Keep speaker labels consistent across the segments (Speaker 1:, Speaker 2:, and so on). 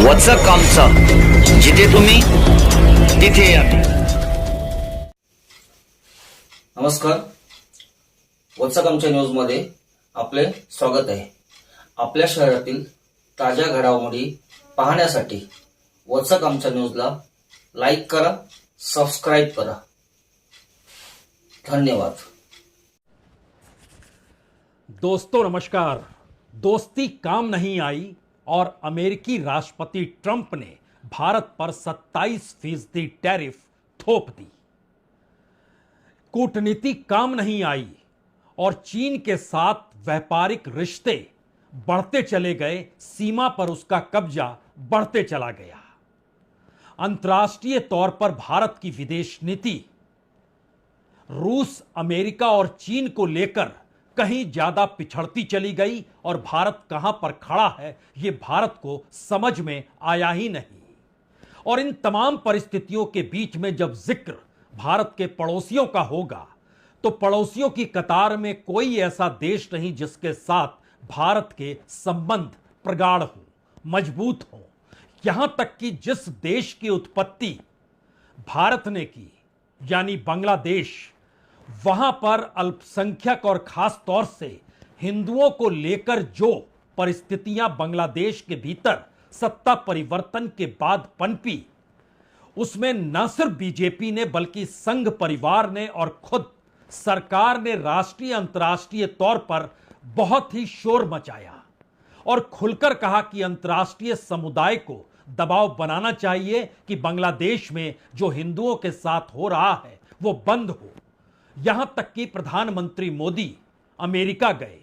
Speaker 1: WhatsApp आमचं जिथे तुम्ही तिथे आम्ही. नमस्कार, व्हॉट्सअप आमच्या न्यूज मध्ये आपले स्वागत आहे. आपल्या शहरातील ताज्या घडामोडी पाहण्यासाठी व्हॉट्सअप आमच्या न्यूजला लाईक करा, सबस्क्राईब करा. धन्यवाद.
Speaker 2: दोस्तों नमस्कार. दोस्ती काम नहीं आई और अमेरिकी राष्ट्रपति ट्रंप ने भारत पर 27% टैरिफ थोप दी. कूटनीति काम नहीं आई और चीन के साथ व्यापारिक रिश्ते बढ़ते चले गए, सीमा पर उसका कब्जा बढ़ते चला गया. अंतर्राष्ट्रीय तौर पर भारत की विदेश नीति रूस, अमेरिका और चीन को लेकर कहीं ज्यादा पिछड़ती चली गई और भारत कहां पर खड़ा है यह भारत को समझ में आया ही नहीं. और इन तमाम परिस्थितियों के बीच में जब जिक्र भारत के पड़ोसियों का होगा तो पड़ोसियों की कतार में कोई ऐसा देश नहीं जिसके साथ भारत के संबंध प्रगाढ़ हो, मजबूत हो. यहां तक कि जिस देश की उत्पत्ति भारत ने की यानी बांग्लादेश, वहां पर अल्पसंख्यक और खास तौर से हिंदुओं को लेकर जो परिस्थितियां बांग्लादेश के भीतर सत्ता परिवर्तन के बाद पनपी, उसमें न सिर्फ बीजेपी ने बल्कि संघ परिवार ने और खुद सरकार ने राष्ट्रीय अंतर्राष्ट्रीय तौर पर बहुत ही शोर मचाया और खुलकर कहा कि अंतर्राष्ट्रीय समुदाय को दबाव बनाना चाहिए कि बांग्लादेश में जो हिंदुओं के साथ हो रहा है वो बंद हो. यहां तक कि प्रधानमंत्री मोदी अमेरिका गए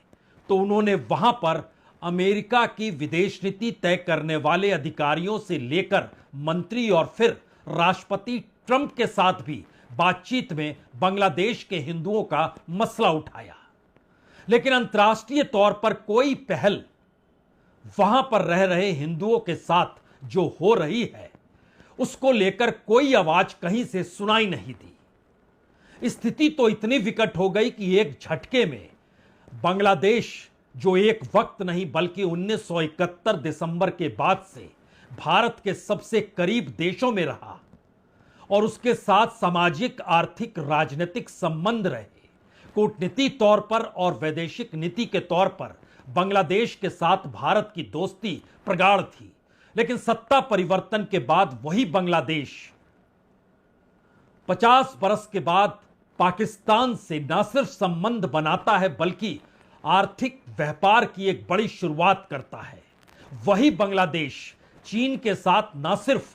Speaker 2: तो उन्होंने वहां पर अमेरिका की विदेश नीति तय करने वाले अधिकारियों से लेकर मंत्री और फिर राष्ट्रपति ट्रंप के साथ भी बातचीत में बांग्लादेश के हिंदुओं का मसला उठाया. लेकिन अंतर्राष्ट्रीय तौर पर कोई पहल वहां पर रह रहे हिंदुओं के साथ जो हो रही है उसको लेकर कोई आवाज कहीं से सुनाई नहीं दी. स्थिति तो इतनी विकट हो गई कि एक झटके में बांग्लादेश, जो एक वक्त नहीं बल्कि 1971 दिसंबर के बाद से भारत के सबसे करीब देशों में रहा और उसके साथ सामाजिक, आर्थिक, राजनीतिक संबंध रहे, कूटनीति तौर पर और वैदेशिक नीति के तौर पर बांग्लादेश के साथ भारत की दोस्ती प्रगाढ़ थी. लेकिन सत्ता परिवर्तन के बाद वही बांग्लादेश 50 बरस के बाद पाकिस्तान से न सिर्फ संबंध बनाता है बल्कि आर्थिक व्यापार की एक बड़ी शुरुआत करता है. वही बांग्लादेश चीन के साथ न सिर्फ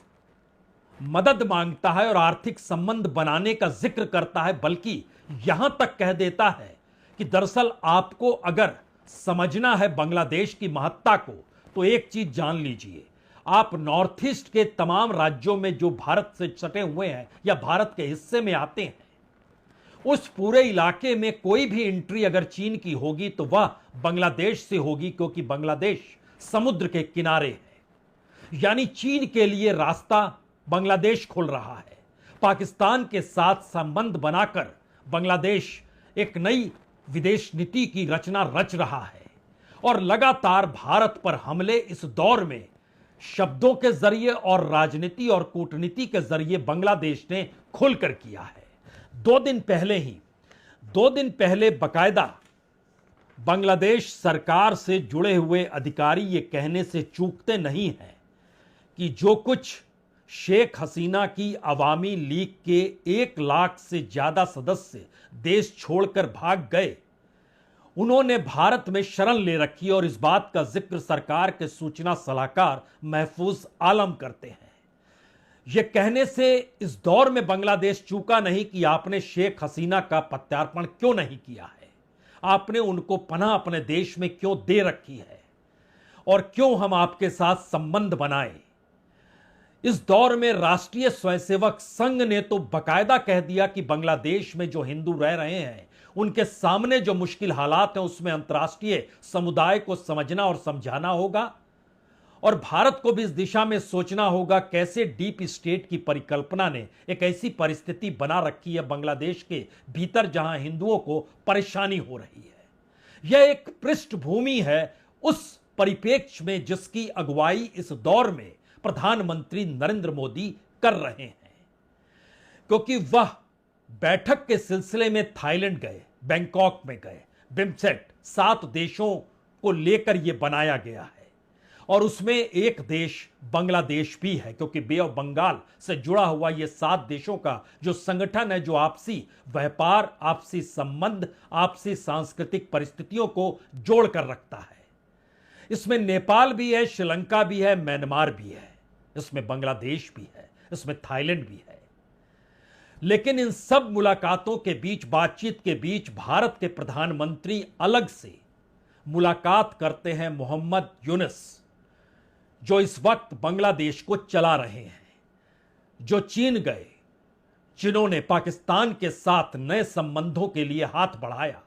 Speaker 2: मदद मांगता है और आर्थिक संबंध बनाने का जिक्र करता है बल्कि यहां तक कह देता है कि दरअसल आपको अगर समझना है बांग्लादेश की महत्ता को तो एक चीज जान लीजिए, आप नॉर्थ ईस्ट के तमाम राज्यों में जो भारत से सटे हुए हैं या भारत के हिस्से में आते हैं, उस पूरे इलाके में कोई भी एंट्री अगर चीन की होगी तो वह बांग्लादेश से होगी, क्योंकि बांग्लादेश समुद्र के किनारे है. यानी चीन के लिए रास्ता बांग्लादेश खोल रहा है. पाकिस्तान के साथ संबंध बनाकर बांग्लादेश एक नई विदेश नीति की रचना रच रहा है और लगातार भारत पर हमले इस दौर में शब्दों के जरिए और राजनीति और कूटनीति के जरिए बांग्लादेश ने खुलकर किया है. 2 दिन पहले बकायदा बांग्लादेश सरकार से जुड़े हुए अधिकारी ये कहने से चूकते नहीं हैं कि जो कुछ शेख हसीना की अवामी लीग के 1 लाख से ज्यादा सदस्य देश छोड़कर भाग गए, उन्होंने भारत में शरण ले रखी और इस बात का जिक्र सरकार के सूचना सलाहकार महफूज आलम करते हैं. यह कहने से इस दौर में बांग्लादेश चूका नहीं कि आपने शेख हसीना का प्रत्यार्पण क्यों नहीं किया है, आपने उनको पनाह अपने देश में क्यों दे रखी है और क्यों हम आपके साथ संबंध बनाएं. इस दौर में राष्ट्रीय स्वयंसेवक संघ ने तो बकायदा कह दिया कि बांग्लादेश में जो हिंदू रह रहे हैं उनके सामने जो मुश्किल हालात हैं उसमें अंतर्राष्ट्रीय समुदाय को समझना और समझाना होगा और भारत को भी इस दिशा में सोचना होगा कैसे डीप स्टेट की परिकल्पना ने एक ऐसी परिस्थिति बना रखी है बांग्लादेश के भीतर जहां हिंदुओं को परेशानी हो रही है. यह एक पृष्ठभूमि है उस परिप्रेक्ष्य में जिसकी अगुवाई इस दौर में प्रधानमंत्री नरेंद्र मोदी कर रहे हैं, क्योंकि वह बैठक के सिलसिले में थाईलैंड गए, बैंकॉक में गए। बिम्स्टेक 7 देशों को लेकर यह बनाया गया है और उसमें एक देश बांग्लादेश भी है, क्योंकि बे ऑफ बंगाल से जुड़ा हुआ यह 7 देशों का जो संगठन है, जो आपसी व्यापार, आपसी संबंध, आपसी सांस्कृतिक परिस्थितियों को जोड़कर रखता है। इसमें नेपाल भी है, श्रीलंका भी है, म्यांमार भी है, इसमें बांग्लादेश भी है, इसमें थाईलैंड भी है। लेकिन इन सब मुलाकातों के बीच, बातचीत के बीच, भारत के प्रधानमंत्री अलग से मुलाकात करते हैं मोहम्मद यूनुस, जो इस वक्त बांग्लादेश को चला रहे हैं, जो चीन गए, जिन्होंने पाकिस्तान के साथ नए संबंधों के लिए हाथ बढ़ाया।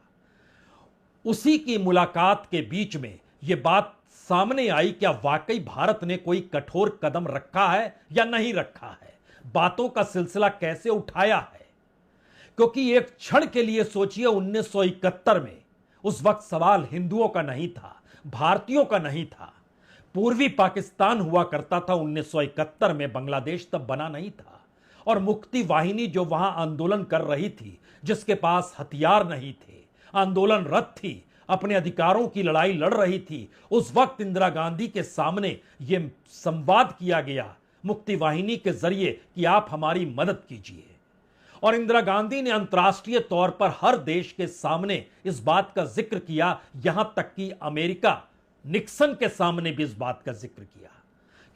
Speaker 2: उसी की मुलाकात के बीच में यह बात सामने आई, क्या वाकई भारत ने कोई कठोर कदम रखा है या नहीं रखा है, बातों का सिलसिला कैसे उठाया है। क्योंकि एक क्षण के लिए सोचिए, 1971 में उस वक्त सवाल हिंदुओं का नहीं था, भारतीयों का नहीं था, पूर्वी पाकिस्तान हुआ करता था 1971 में, बांग्लादेश तब बना नहीं था। और मुक्ति वाहिनी जो वहां आंदोलन कर रही थी, जिसके पास हथियार नहीं थे, आंदोलनरत थी, अपने अधिकारों की लड़ाई लड़ रही थी, उस वक्त इंदिरा गांधी के सामने यह संवाद किया गया मुक्ति वाहिनी के जरिए कि आप हमारी मदद कीजिए। और इंदिरा गांधी ने अंतर्राष्ट्रीय तौर पर हर देश के सामने इस बात का जिक्र किया, यहां तक कि अमेरिका निक्सन के सामने भी इस बात का जिक्र किया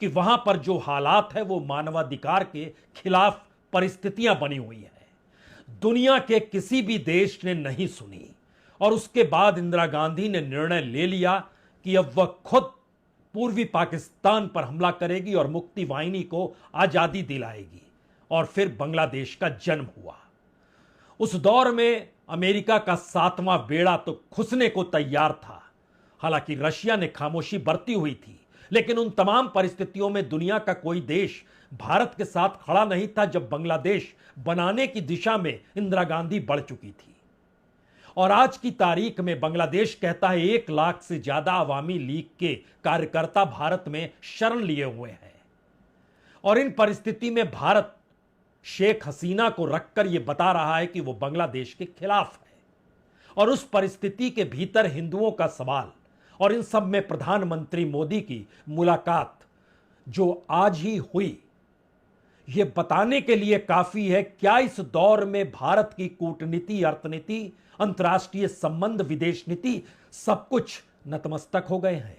Speaker 2: कि वहां पर जो हालात है वो मानवाधिकार के खिलाफ परिस्थितियां बनी हुई है। दुनिया के किसी भी देश ने नहीं सुनी और उसके बाद इंदिरा गांधी ने निर्णय ले लिया कि अब वह खुद पूर्वी पाकिस्तान पर हमला करेगी और मुक्ति वाहिनी को आजादी दिलाएगी। और फिर बांग्लादेश का जन्म हुआ। उस दौर में अमेरिका का 7वां बेड़ा तो खुसने को तैयार था। हालांकि रशिया ने खामोशी बरती हुई थी, लेकिन उन तमाम परिस्थितियों में दुनिया का कोई देश भारत के साथ खड़ा नहीं था जब बांग्लादेश बनाने की दिशा में इंदिरा गांधी बढ़ चुकी थी। और आज की तारीख में बांग्लादेश कहता है 1 लाख से ज्यादा अवामी लीग के कार्यकर्ता भारत में शरण लिए हुए हैं। और इन परिस्थिति में भारत शेख हसीना को रखकर यह बता रहा है कि वो बांग्लादेश के खिलाफ है। और उस परिस्थिति के भीतर हिंदुओं का सवाल और इन सब में प्रधानमंत्री मोदी की मुलाकात जो आज ही हुई, यह बताने के लिए काफी है क्या इस दौर में भारत की कूटनीति, अर्थनीति, अंतर्राष्ट्रीय संबंध, विदेश नीति सब कुछ नतमस्तक हो गए हैं।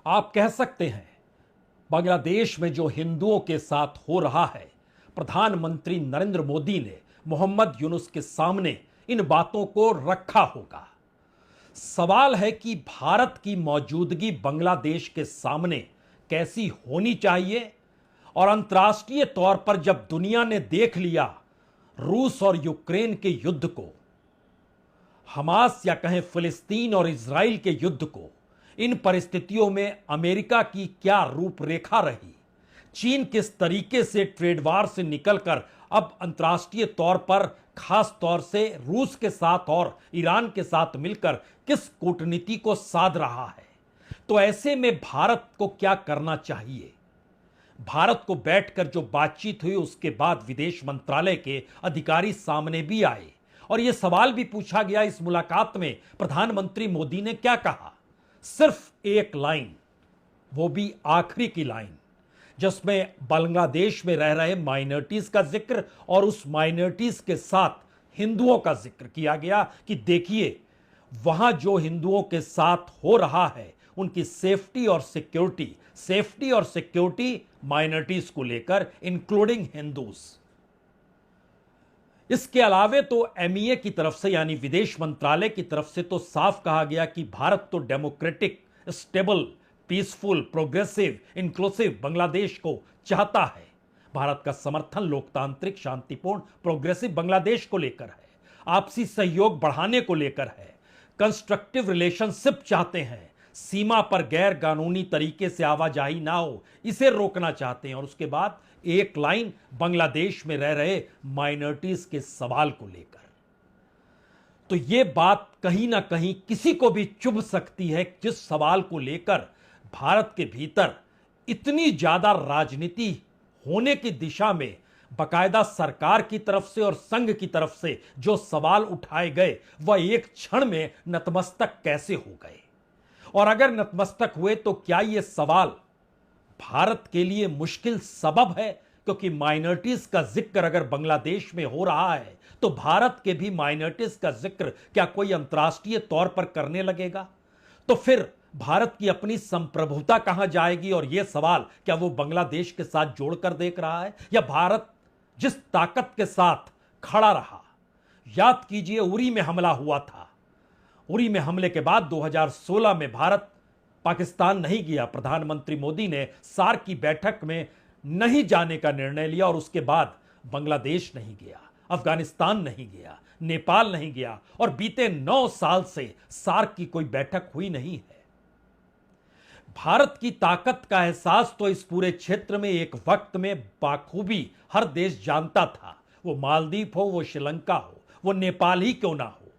Speaker 2: आप कह सकते हैं बांग्लादेश में जो हिंदुओं के साथ हो रहा है, प्रधानमंत्री नरेंद्र मोदी ने मोहम्मद यूनुस के सामने इन बातों को रखा होगा। सवाल है कि भारत की मौजूदगी बांग्लादेश के सामने कैसी होनी चाहिए। और अंतर्राष्ट्रीय तौर पर जब दुनिया ने देख लिया रूस और यूक्रेन के युद्ध को, हमास या कहें फिलिस्तीन और इजराइल के युद्ध को, इन परिस्थितियों में अमेरिका की क्या रूपरेखा रही, चीन किस तरीके से ट्रेड वार से निकलकर अब अंतर्राष्ट्रीय तौर पर खास तौर से रूस के साथ और ईरान के साथ मिलकर किस कूटनीति को साध रहा है, तो ऐसे में भारत को क्या करना चाहिए। भारत को बैठकर जो बातचीत हुई उसके बाद विदेश मंत्रालय के अधिकारी सामने भी आए और यह सवाल भी पूछा गया इस मुलाकात में प्रधानमंत्री मोदी ने क्या कहा। सिर्फ एक लाइन, वो भी आखिरी की लाइन, जिसमें बांग्लादेश में रह रहे माइनॉरिटीज का जिक्र और उस माइनॉरिटीज के साथ हिंदुओं का जिक्र किया गया कि देखिए वहां जो हिंदुओं के साथ हो रहा है उनकी सेफ्टी और सिक्योरिटी माइनॉरिटीज को लेकर, इंक्लूडिंग हिंदूज। इसके अलावे तो एमईए की तरफ से यानी विदेश मंत्रालय की तरफ से तो साफ कहा गया कि भारत तो democratic, stable, peaceful, progressive, inclusive Bangladesh को चाहता है। भारत का समर्थन लोकतांत्रिक, शांतिपूर्ण, प्रोग्रेसिव बांग्लादेश को लेकर है, आपसी सहयोग बढ़ाने को लेकर है, कंस्ट्रक्टिव रिलेशनशिप चाहते हैं, सीमा पर गैर कानूनी तरीके से आवाजाही ना हो इसे रोकना चाहते हैं, और उसके बाद एक लाइन बांग्लादेश में रह रहे माइनॉरिटीज के सवाल को लेकर। तो यह बात कहीं ना कहीं किसी को भी चुभ सकती है, जिस सवाल को लेकर भारत के भीतर इतनी ज्यादा राजनीति होने की दिशा में बाकायदा सरकार की तरफ से और संघ की तरफ से जो सवाल उठाए गए वह एक क्षण में नतमस्तक कैसे हो गए। और अगर नतमस्तक हुए तो क्या यह सवाल भारत के लिए मुश्किल सबब है, क्योंकि माइनॉरिटीज का जिक्र अगर बांग्लादेश में हो रहा है तो भारत के भी माइनॉरिटीज का जिक्र क्या कोई अंतर्राष्ट्रीय तौर पर करने लगेगा? तो फिर भारत की अपनी संप्रभुता कहां जाएगी? और यह सवाल क्या वो बांग्लादेश के साथ जोड़कर देख रहा है, या भारत जिस ताकत के साथ खड़ा रहा? याद कीजिए, उरी में हमला हुआ था। उरी में हमले के बाद 2016 में भारत पाकिस्तान नहीं गया। प्रधानमंत्री मोदी ने सार्क की बैठक में नहीं जाने का निर्णय लिया और उसके बाद बांग्लादेश नहीं गया, अफगानिस्तान नहीं गया, नेपाल नहीं गया, और बीते 9 साल से सार्क की कोई बैठक हुई नहीं है। भारत की ताकत का एहसास तो इस पूरे क्षेत्र में एक वक्त में बाखूबी हर देश जानता था, वो मालदीव हो, वो श्रीलंका हो, वो नेपाल ही क्यों ना हो।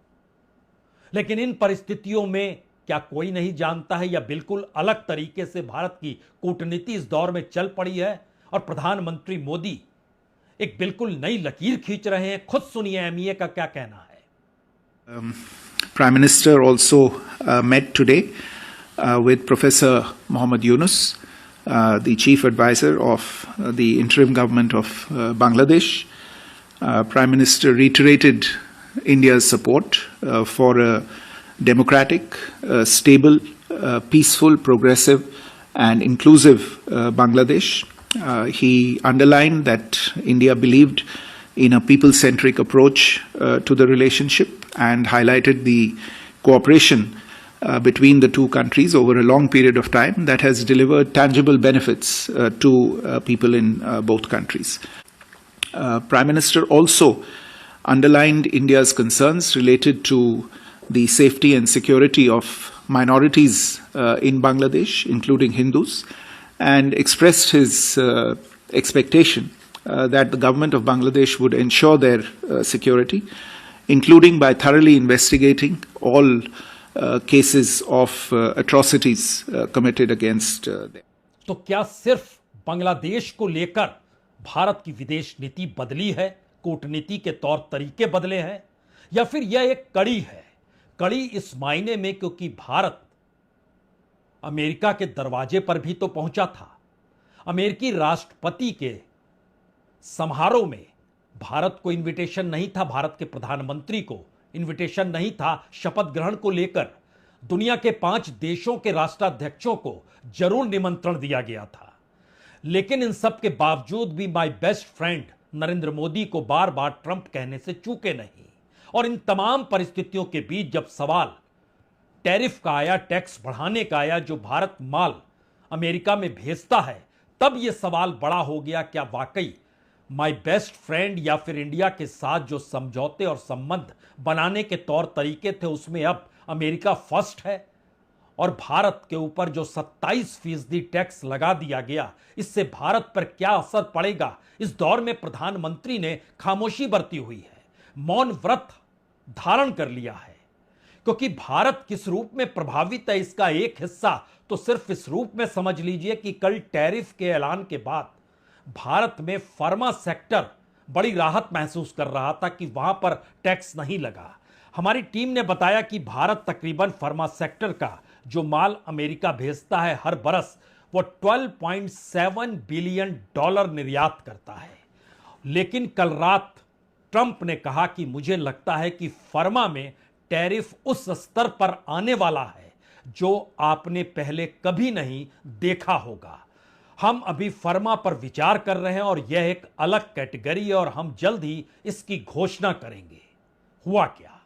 Speaker 2: लेकिन इन परिस्थितियों में क्या कोई नहीं जानता है, या बिल्कुल अलग तरीके से भारत की कूटनीति इस दौर में चल पड़ी है और प्रधानमंत्री मोदी एक बिल्कुल नई लकीर खींच रहे हैं? खुद सुनिए एमईए का क्या कहना है।
Speaker 3: Prime Minister also met today with Professor Mohammad Yunus, the Chief Advisor of the Interim Government of Bangladesh. Prime Minister reiterated India's support for a democratic, stable, peaceful, progressive and inclusive Bangladesh. He underlined that India believed in a people-centric approach to the relationship and highlighted the cooperation between the two countries over a long period of time that has delivered tangible benefits to people in both countries. Prime Minister also underlined India's concerns related to the safety and security of minorities in Bangladesh, including Hindus, and expressed his expectation that the government of Bangladesh would ensure their security, including by thoroughly investigating all cases of atrocities committed against them.
Speaker 2: तो क्या सिर्फ बांग्लादेश को लेकर भारत की विदेश नीति बदली है, कूटनीति के तौर तरीके बदले हैं, या फिर यह एक कड़ी है? कड़ी इस मायने में क्योंकि भारत अमेरिका के दरवाजे पर भी तो पहुंचा था। अमेरिकी राष्ट्रपति के समारोह में भारत को इनविटेशन नहीं था, भारत के प्रधानमंत्री को इनविटेशन नहीं था। शपथ ग्रहण को लेकर दुनिया के 5 देशों के राष्ट्राध्यक्षों को जरूर निमंत्रण दिया गया था, लेकिन इन सब के बावजूद भी my best friend Narendra Modi को बार बार ट्रंप कहने से चूके नहीं। और इन तमाम परिस्थितियों के बीच जब सवाल टैरिफ का आया, टैक्स बढ़ाने का आया, जो भारत माल अमेरिका में भेजता है, तब यह सवाल बड़ा हो गया, क्या वाकई माय बेस्ट फ्रेंड या फिर इंडिया के साथ जो समझौते और संबंध बनाने के तौर तरीके थे उसमें अब अमेरिका फर्स्ट है? और भारत के ऊपर जो 27% टैक्स लगा दिया गया, इससे भारत पर क्या असर पड़ेगा? इस दौर में प्रधानमंत्री ने खामोशी बरती हुई है, मौन व्रत धारण कर लिया है, क्योंकि भारत किस रूप में प्रभावित है इसका एक हिस्सा तो सिर्फ इस रूप में समझ लीजिए कि कल टैरिफ के ऐलान के बाद भारत में फार्मा सेक्टर बड़ी राहत महसूस कर रहा था कि वहां पर टैक्स नहीं लगा। हमारी टीम ने बताया कि भारत तकरीबन फार्मा सेक्टर का जो माल अमेरिका भेजता है हर बरस, वो $12.7 बिलियन निर्यात करता है। लेकिन कल रात ट्रंप ने कहा कि मुझे लगता है कि फार्मा में टैरिफ उस स्तर पर आने वाला है जो आपने पहले कभी नहीं देखा होगा। हम अभी फर्मा पर विचार कर रहे हैं और यह एक अलग कैटेगरी है और हम जल्द ही इसकी घोषणा करेंगे। हुआ क्या?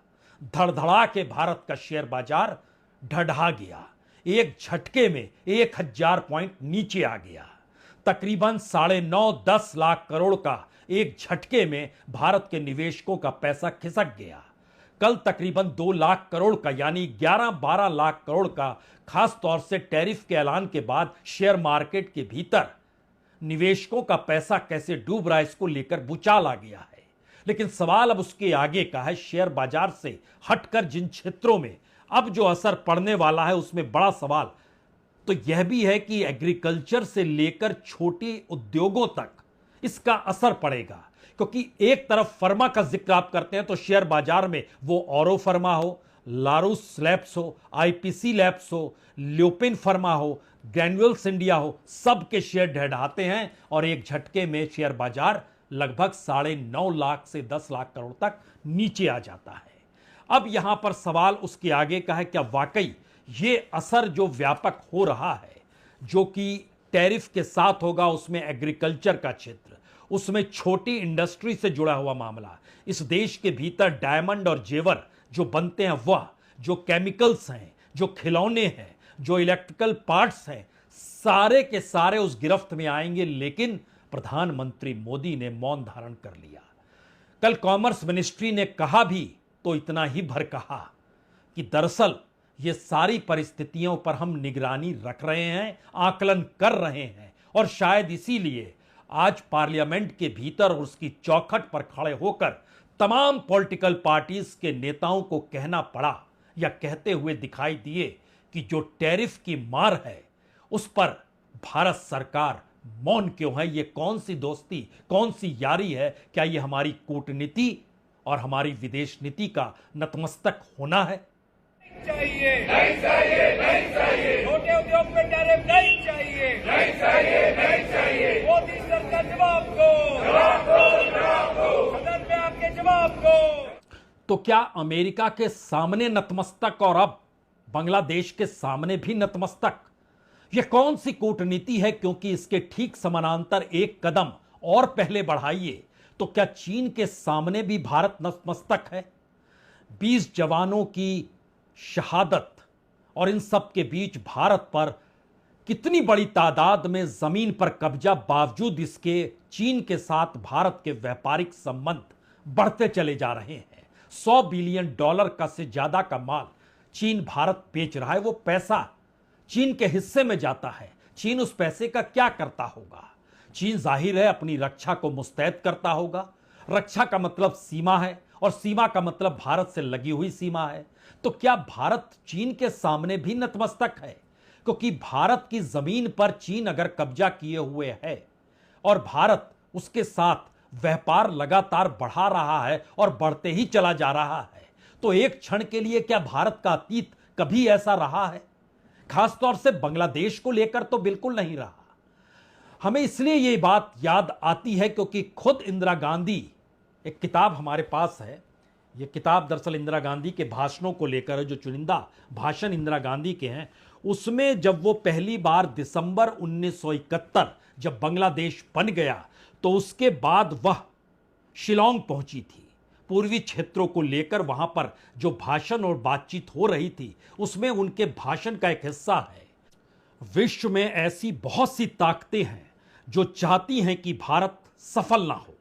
Speaker 2: धड़धड़ा के भारत का शेयर बाजार ढढ़ा गया। एक झटके में 1000 पॉइंट नीचे आ गया। तकरीबन 9.5-10 लाख करोड़ का एक झटके में भारत के निवेशकों का पैसा खिसक गया। कल तकरीबन 2 लाख करोड़ का यानी 11-12 लाख करोड़ का खास तौर से टैरिफ के ऐलान के बाद शेयर मार्केट के भीतर निवेशकों का पैसा कैसे डूब रहा है इसको लेकर भूचाल आ गया है। लेकिन सवाल अब उसके आगे का है। शेयर बाजार से हटकर जिन क्षेत्रों में अब जो असर पड़ने वाला है उसमें बड़ा सवाल तो यह भी है कि एग्रीकल्चर से लेकर छोटे उद्योगों तक इसका असर पड़ेगा। क्योंकि एक तरफ फर्मा का जिक्र आप करते हैं तो शेयर बाजार में वो औरो फर्मा हो, लारूस लैब्स हो, आईपीसी लैब्स हो, ल्यूपिन फर्मा हो, ग्रैन्युल्स इंडिया हो, सबके शेयर ढहढाते हैं और एक झटके में शेयर बाजार लगभग 9.5 लाख से 10 लाख करोड़ तक नीचे आ जाता है। अब यहां पर सवाल उसके आगे का है, क्या वाकई ये असर जो व्यापक हो रहा है, जो कि टैरिफ के साथ होगा, उसमें एग्रीकल्चर का क्षेत्र, उसमें छोटी इंडस्ट्री से जुड़ा हुआ मामला, इस देश के भीतर डायमंड और जेवर जो बनते हैं वह, जो केमिकल्स हैं, जो खिलौने हैं, जो इलेक्ट्रिकल पार्ट्स हैं, सारे के सारे उस गिरफ्त में आएंगे। लेकिन प्रधानमंत्री मोदी ने मौन धारण कर लिया। कल कॉमर्स मिनिस्ट्री ने कहा भी तो इतना ही भर कहा कि दरअसल ये सारी परिस्थितियों पर हम निगरानी रख रहे हैं, आकलन कर रहे हैं और शायद इसीलिए आज पार्लियामेंट के भीतर और उसकी चौखट पर खड़े होकर तमाम पॉलिटिकल पार्टीज के नेताओं को कहना पड़ा या कहते हुए दिखाई दिए कि जो टैरिफ की मार है उस पर भारत सरकार मौन क्यों है। ये कौन सी दोस्ती, कौन सी यारी है? क्या ये हमारी कूटनीति और हमारी विदेश नीति का नतमस्तक होना है?
Speaker 4: चाहिए नहीं चाहिए नहीं चाहिए, छोटे उद्योग पे टैरिफ नहीं चाहिए नहीं चाहिए नहीं चाहिए। मोदी सरकार जवाब दो, सदन में आके जवाब दो।
Speaker 2: तो क्या अमेरिका के सामने नतमस्तक और अब बांग्लादेश के सामने भी नतमस्तक? यह कौन सी कूटनीति है? क्योंकि इसके ठीक समानांतर एक कदम और पहले बढ़ाइए तो क्या चीन के सामने भी भारत नतमस्तक है? 20 जवानों की शहादत और इन सब के बीच भारत पर कितनी बड़ी तादाद में जमीन पर कब्जा, बावजूद इसके चीन के साथ भारत के व्यापारिक संबंध बढ़ते चले जा रहे हैं। $100 बिलियन का से ज्यादा का माल चीन भारत बेच रहा है। वो पैसा चीन के हिस्से में जाता है। चीन उस पैसे का क्या करता होगा? चीन जाहिर है अपनी रक्षा को मुस्तैद करता होगा। रक्षा का मतलब सीमा है और सीमा का मतलब भारत से लगी हुई सीमा है। तो क्या भारत चीन के सामने भी नतमस्तक है? क्योंकि भारत की जमीन पर चीन अगर कब्जा किए हुए है और भारत उसके साथ व्यापार लगातार बढ़ा रहा है और बढ़ते ही चला जा रहा है, तो एक क्षण के लिए क्या भारत का अतीत कभी ऐसा रहा है? खासतौर से बांग्लादेश को लेकर तो बिल्कुल नहीं रहा। हमें इसलिए ये बात याद आती है क्योंकि खुद इंदिरा गांधी, एक किताब हमारे पास है, ये किताब दरअसल इंदिरा गांधी के भाषणों को लेकर है, जो चुनिंदा भाषण इंदिरा गांधी के हैं। उसमें जब वो पहली बार दिसंबर 1971 जब बांग्लादेश बन गया तो उसके बाद वह शिलोंग पहुंची थी। पूर्वी क्षेत्रों को लेकर वहां पर जो भाषण और बातचीत हो रही थी उसमें उनके भाषण का एक हिस्सा है, विश्व में ऐसी बहुत सी ताकतें हैं जो चाहती हैं कि भारत सफल ना हो।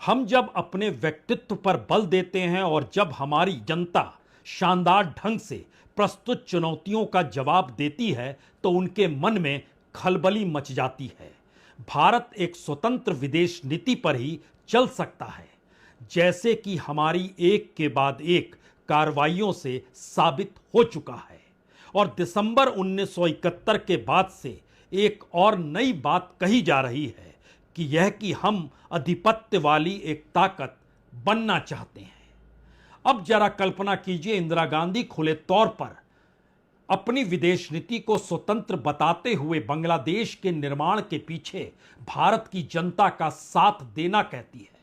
Speaker 2: हम जब अपने व्यक्तित्व पर बल देते हैं और जब हमारी जनता शानदार ढंग से प्रस्तुत चुनौतियों का जवाब देती है तो उनके मन में खलबली मच जाती है। भारत एक स्वतंत्र विदेश नीति पर ही चल सकता है, जैसे कि हमारी एक के बाद एक कार्रवाइयों से साबित हो चुका है। और दिसंबर 1971 के बाद से एक और नई बात कही जा रही है कि यह कि हम आधिपत्य वाली एक ताकत बनना चाहते हैं। अब जरा कल्पना कीजिए, इंदिरा गांधी खुले तौर पर अपनी विदेश नीति को स्वतंत्र बताते हुए बांग्लादेश के निर्माण के पीछे भारत की जनता का साथ देना कहती है,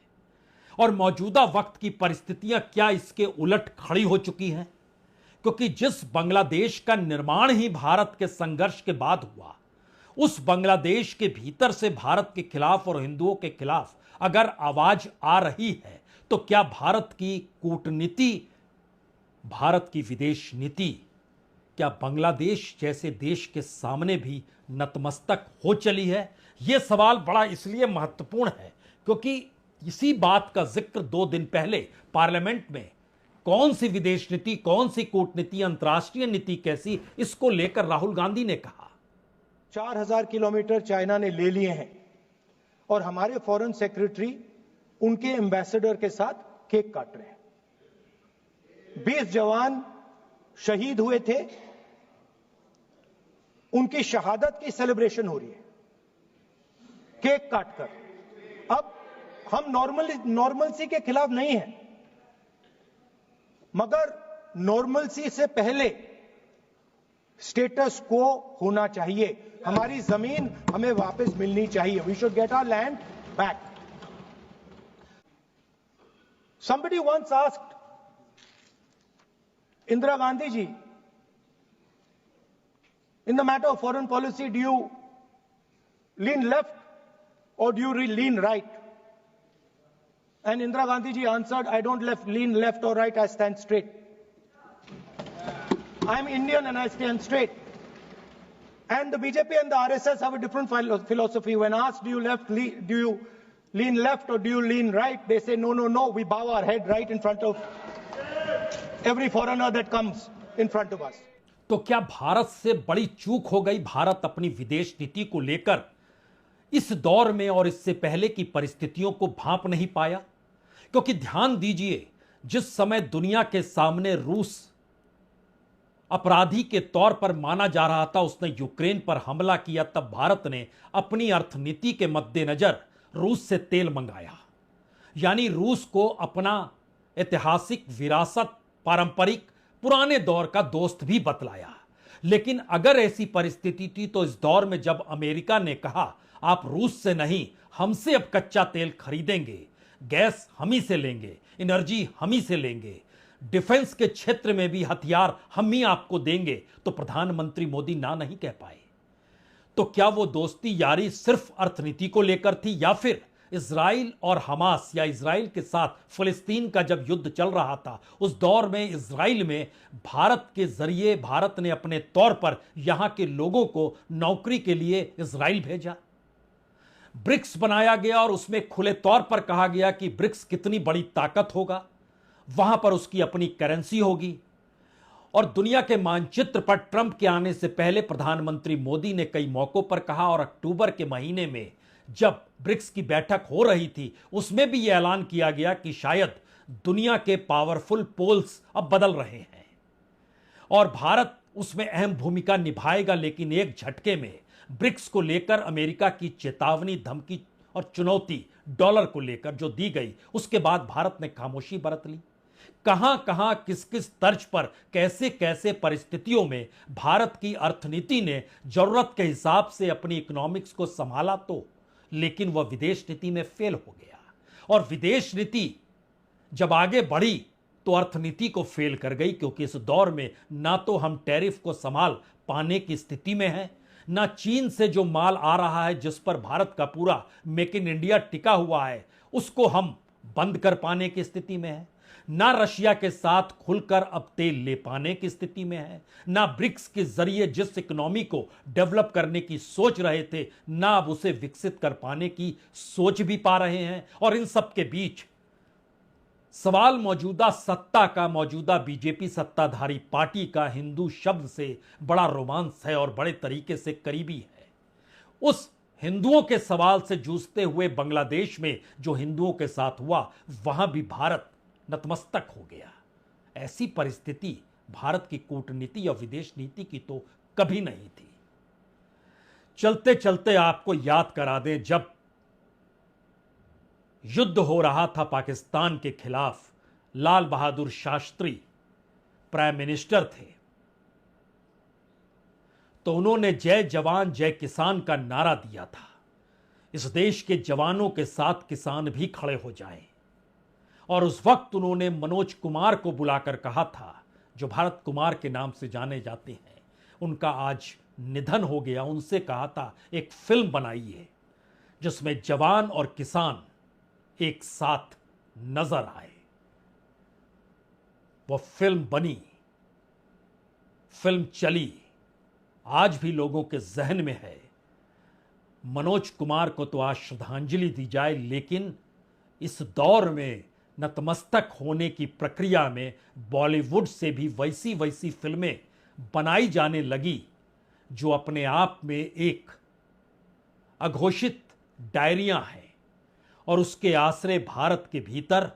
Speaker 2: और मौजूदा वक्त की परिस्थितियां क्या इसके उलट खड़ी हो चुकी हैं? क्योंकि जिस बांग्लादेश का निर्माण ही भारत के संघर्ष के बाद हुआ, उस बांग्लादेश के भीतर से भारत के खिलाफ और हिंदुओं के खिलाफ अगर आवाज आ रही है, तो क्या भारत की कूटनीति, भारत की विदेश नीति, क्या बांग्लादेश जैसे देश के सामने भी नतमस्तक हो चली है? यह सवाल बड़ा इसलिए महत्वपूर्ण है क्योंकि इसी बात का जिक्र 2 दिन पहले पार्लियामेंट में कौन सी विदेश नीति, कौन सी कूटनीति, अंतर्राष्ट्रीय नीति कैसी, इसको लेकर राहुल गांधी ने कहा।
Speaker 5: 4000 किलोमीटर चाइना ने ले लिए हैं और हमारे फॉरेन सेक्रेटरी उनके एम्बेसडर के साथ केक काट रहे हैं। 20 जवान शहीद हुए थे, उनकी शहादत की सेलिब्रेशन हो रही है केक काटकर। अब हम नॉर्मलसी के खिलाफ नहीं हैं, मगर नॉर्मलसी से पहले स्टेटस को होना चाहिए। हमारी जमीन हमें वापस मिलनी चाहिए। We should get our land back. Somebody once asked Indira Gandhi ji, in the matter of foreign policy, do you lean left or do you lean right? And Indira Gandhi ji answered, I don't lean left or right, I stand straight. I'm Indian and I stand straight. And the BJP and the RSS have a different philosophy. When asked, do you lean left or do you lean right? They say, no, we bow our head right in front of every foreigner that comes in front of us.
Speaker 2: तो क्या भारत से बड़ी चूक हो गई? भारत अपनी विदेश नीति को लेकर इस दौर में और इससे पहले की परिस्थितियों को भांप नहीं पाया? क्योंकि ध्यान दीजिए, जिस समय दुनिया के सामने रूस अपराधी के तौर पर माना जा रहा था, उसने यूक्रेन पर हमला किया, तब भारत ने अपनी अर्थनीति के मद्देनजर रूस से तेल मंगाया। यानी रूस को अपना ऐतिहासिक विरासत, पारंपरिक पुराने दौर का दोस्त भी बतलाया। लेकिन अगर ऐसी परिस्थिति थी तो इस दौर में जब अमेरिका ने कहा आप रूस से नहीं हमसे अब कच्चा तेल खरीदेंगे, गैस हम ही से लेंगे, एनर्जी हम ही से लेंगे, डिफेंस के क्षेत्र में भी हथियार हम ही आपको देंगे, तो प्रधानमंत्री मोदी ना नहीं कह पाए। तो क्या वो दोस्ती यारी सिर्फ अर्थनीति को लेकर थी, या फिर इजराइल और हमास या इजराइल के साथ फिलिस्तीन का जब युद्ध चल रहा था उस दौर में इजराइल में भारत के जरिए भारत ने अपने तौर पर यहां के लोगों को नौकरी के लिए इजराइल भेजा, ब्रिक्स बनाया गया और उसमें खुले तौर पर कहा गया कि ब्रिक्स कितनी बड़ी ताकत होगा, वहां पर उसकी अपनी करेंसी होगी। और दुनिया के मानचित्र पर ट्रंप के आने से पहले प्रधानमंत्री मोदी ने कई मौकों पर कहा, और अक्टूबर के महीने में जब ब्रिक्स की बैठक हो रही थी उसमें भी यह ऐलान किया गया कि शायद दुनिया के पावरफुल पोल्स अब बदल रहे हैं और भारत उसमें अहम भूमिका निभाएगा। लेकिन एक झटके में ब्रिक्स को लेकर अमेरिका की चेतावनी, धमकी और चुनौती डॉलर को लेकर जो दी गई, उसके बाद भारत ने खामोशी बरत ली। कहां कहां किस किस तर्ज पर कैसे कैसे परिस्थितियों में भारत की अर्थनीति ने जरूरत के हिसाब से अपनी इकोनॉमिक्स को संभाला, तो लेकिन वह विदेश नीति में फेल हो गया। और विदेश नीति जब आगे बढ़ी तो अर्थनीति को फेल कर गई, क्योंकि इस दौर में ना तो हम टैरिफ को संभाल पाने की स्थिति में हैं, ना चीन से जो माल आ रहा है जिस पर भारत का पूरा मेक इन इंडिया टिका हुआ है उसको हम बंद कर पाने की स्थिति में है, ना रशिया के साथ खुलकर अब तेल ले पाने की स्थिति में है, ना ब्रिक्स के जरिए जिस इकोनॉमी को डेवलप करने की सोच रहे थे ना अब उसे विकसित कर पाने की सोच भी पा रहे हैं। और इन सब के बीच सवाल मौजूदा सत्ता का, मौजूदा बीजेपी सत्ताधारी पार्टी का हिंदू शब्द से बड़ा रोमांस है और बड़े तरीके से करीबी है। उस हिंदुओं के सवाल से जूझते हुए बांग्लादेश में जो हिंदुओं के साथ हुआ, वहां भी भारत नतमस्तक हो गया। ऐसी परिस्थिति भारत की कूटनीति और विदेश नीति की तो कभी नहीं थी। चलते चलते आपको याद करा दें, जब युद्ध हो रहा था पाकिस्तान के खिलाफ, लाल बहादुर शास्त्री प्राइम मिनिस्टर थे, तो उन्होंने जय जवान जय किसान का नारा दिया था। इस देश के जवानों के साथ किसान भी खड़े हो जाएं। और उस वक्त उन्होंने मनोज कुमार को बुलाकर कहा था, जो भारत कुमार के नाम से जाने जाते हैं, उनका आज निधन हो गया। उनसे कहा था एक फिल्म बनाइए जिसमें जवान और किसान एक साथ नजर आए। वो फिल्म बनी, फिल्म चली, आज भी लोगों के जहन में है। मनोज कुमार को तो आज श्रद्धांजलि दी जाए, लेकिन इस दौर में नतमस्तक होने की प्रक्रिया में बॉलीवुड से भी वैसी फिल्में बनाई जाने लगी जो अपने आप में एक अघोषित डायरियां हैं और उसके आश्रय भारत के भीतर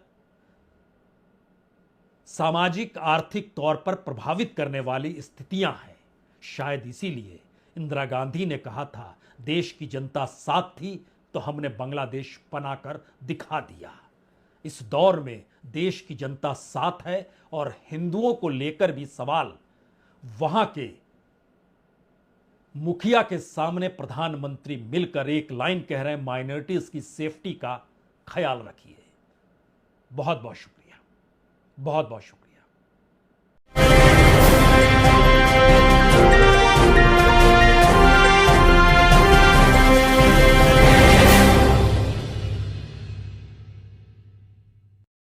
Speaker 2: सामाजिक आर्थिक तौर पर प्रभावित करने वाली स्थितियां हैं। शायद इसीलिए इंदिरा गांधी ने कहा था, देश की जनता साथ थी तो हमने बांग्लादेश बनाकर दिखा दिया। इस दौर में देश की जनता साथ है और हिंदुओं को लेकर भी सवाल वहां के मुखिया के सामने प्रधानमंत्री मिलकर एक लाइन कह रहे हैं, माइनॉरिटीज की सेफ्टी का ख्याल रखिए। बहुत बहुत शुक्रिया, बहुत बहुत शुक्रिया।